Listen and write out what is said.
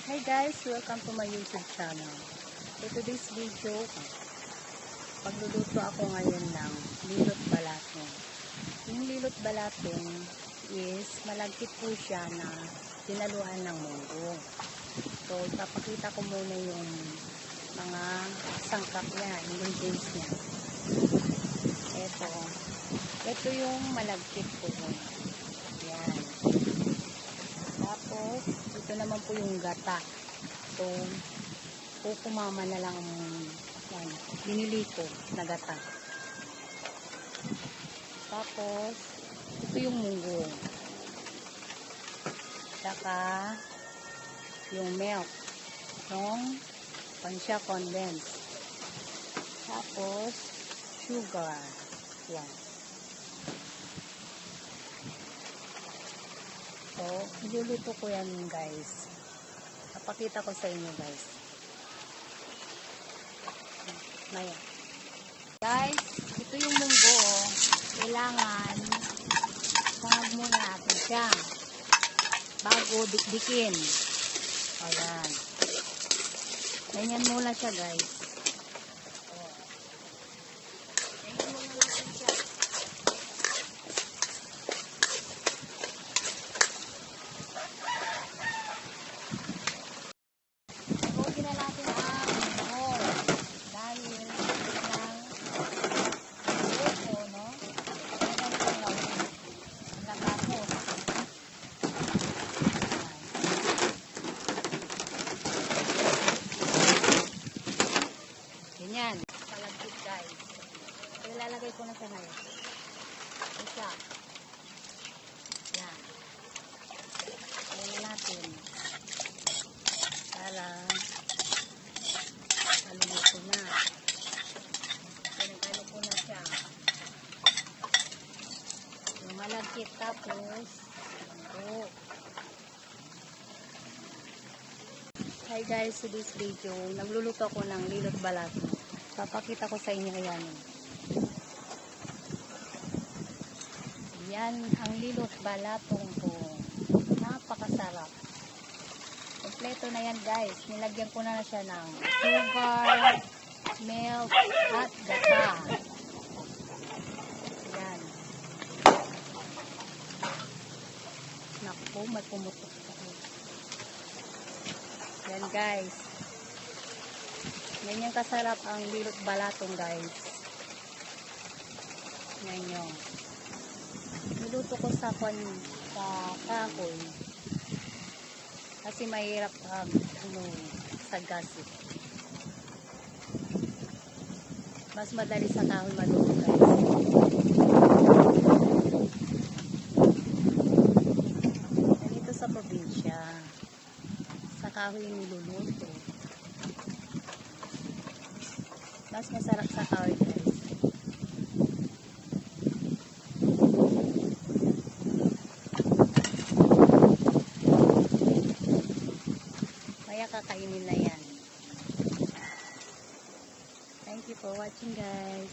Hi guys, welcome to my YouTube channel. For today's video, pagluluto ako ngayon ng lilot balatong. Yung lilot balatong is malagkit po siya na dinaluan ng munggo. So, ipapakita ko muna yung mga sangkap niya, ingredients niya. Ito yung malagkit po. Yan. Tapos, ito naman po yung gata. So, kumama na lang yan, binili ko na gata. Tapos, ito yung munggo. Saka, yung milk. Yung pansya condensed. Tapos, sugar. Yan. So, iluluto ko yan guys. Napakita ko sa inyo guys. Maya. Guys, ito yung munggo. Kailangan sangag muna natin siya bago dikdikin. Ayan. Ganyan muna siya guys. Ganyan muna natin siya. Huwagin na natin ang mahol. Dahil ng luto, no? Ganyan po lang. Nakapos. Ganyan. Palagkit guys. So, ilalagay ko na siya ngayon. Isa. Yan. Ayan natin. Para maluluto na. Pinagano ko na siya. Yung malagkit tapos ito. Hi guys, to this video, nagluluto ako ng lilot balatong. Papakita ko sa inyo yan. Yan ang lilot balatong ko. Napakasarap. Kompleto na yan guys. Nilagyan ko na siya ng sugar, milk, at gata. Yan. Naku, may pumutok ako. Yan guys. Ganyan kasarap ang lilot balatong guys. Yan yun. Niluto ko sa kahoy. Kasi mahirap sa gas. Mas madali sa kahoy maluto guys. Dito sa probinsya, sa kahoy niluluto. Mas masarap sa kahoy guys. Kaya kakainin na yan. Thank you for watching guys.